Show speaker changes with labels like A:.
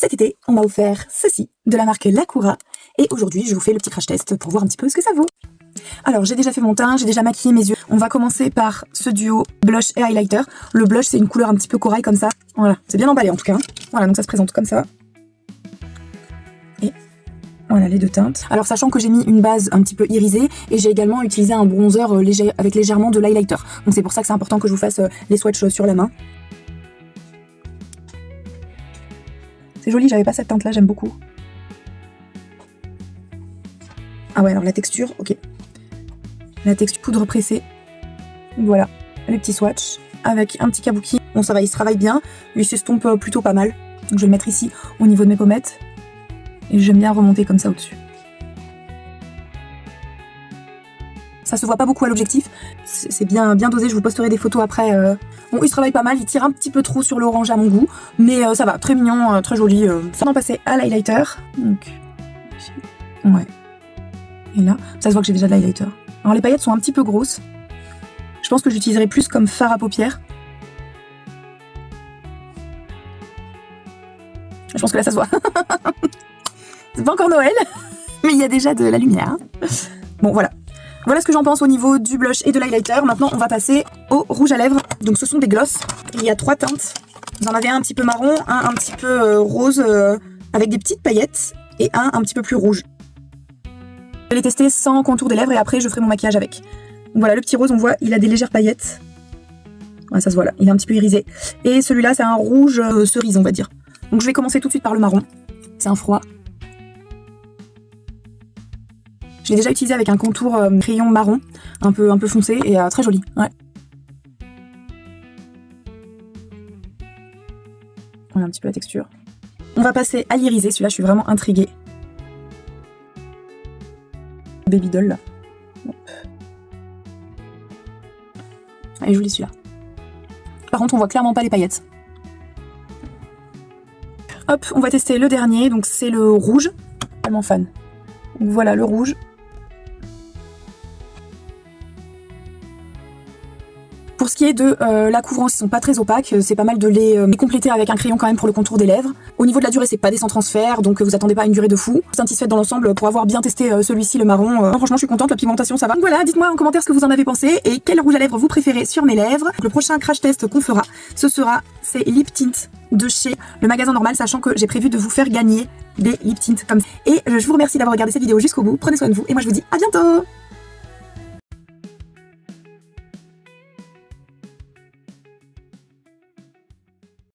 A: cet été, on m'a offert ceci de la marque Lakura. Et aujourd'hui, je vous fais le petit crash test pour voir un petit peu ce que ça vaut. Alors, j'ai déjà fait mon teint, j'ai déjà maquillé mes yeux. On va commencer par ce duo blush et highlighter. Le blush, c'est une couleur un petit peu corail comme ça. Voilà, c'est bien emballé en tout cas. Voilà, donc ça se présente comme ça. Et voilà les deux teintes. Alors, sachant que j'ai mis une base un petit peu irisée et j'ai également utilisé un bronzer léger avec légèrement de l'highlighter. Donc c'est pour ça que c'est important que je vous fasse les swatchs sur la main. C'est joli, j'avais pas cette teinte là, j'aime beaucoup. Ah ouais, alors la texture, ok. La texture poudre pressée. Voilà, les petits swatchs avec un petit kabuki. Bon, ça va, il se travaille bien. Il s'estompe plutôt pas mal. Donc je vais le mettre ici au niveau de mes pommettes. Et j'aime bien remonter comme ça au-dessus. Ça se voit pas beaucoup à l'objectif. C'est bien dosé, je vous posterai des photos après. Bon, il se travaille pas mal, il tire un petit peu trop sur l'orange à mon goût. Mais ça va, très mignon, très joli. Ça va passer à l'highlighter. Donc, ouais. Et là, ça se voit que j'ai déjà de l'highlighter. Alors les paillettes sont un petit peu grosses. Je pense que j'utiliserai plus comme fard à paupières. Je pense que là ça se voit. C'est pas encore Noël, mais il y a déjà de la lumière. Hein. Bon voilà. Voilà ce que j'en pense au niveau du blush et de l'highlighter. Maintenant on va passer au rouge à lèvres. Donc ce sont des glosses. Il y a 3 teintes. Vous en avez un petit peu marron, un petit peu rose avec des petites paillettes et un petit peu plus rouge. Je vais les tester sans contour des lèvres et après je ferai mon maquillage avec. Donc voilà, le petit rose, on voit, il a des légères paillettes. Ouais, ça se voit là, il est un petit peu irisé. Et celui-là, c'est un rouge cerise, on va dire. Donc je vais commencer tout de suite par le marron. C'est un froid. Je l'ai déjà utilisé avec un contour crayon marron, un peu foncé et très joli. Ouais. On a un petit peu la texture. On va passer à l'irisé, celui-là, je suis vraiment intriguée. Baby doll là. Hop. Elle est jolie celui-là. Par contre on voit clairement pas les paillettes. Hop, on va tester le dernier, donc c'est le rouge. Tellement fan. Donc voilà le rouge. Pour ce qui est de la couvrance, ils sont pas très opaques, c'est pas mal de les compléter avec un crayon quand même pour le contour des lèvres. Au niveau de la durée, c'est pas des sans transfert, donc vous attendez pas à une durée de fou. Satisfaite dans l'ensemble pour avoir bien testé celui-ci, le marron. Non, franchement, je suis contente, la pigmentation, ça va. Donc voilà, dites-moi en commentaire ce que vous en avez pensé et quel rouge à lèvres vous préférez sur mes lèvres. Le prochain crash test qu'on fera, ce sera ces lip tints de chez le magasin normal, sachant que j'ai prévu de vous faire gagner des lip tints comme ça. Et je vous remercie d'avoir regardé cette vidéo jusqu'au bout. Prenez soin de vous et moi je vous dis à bientôt.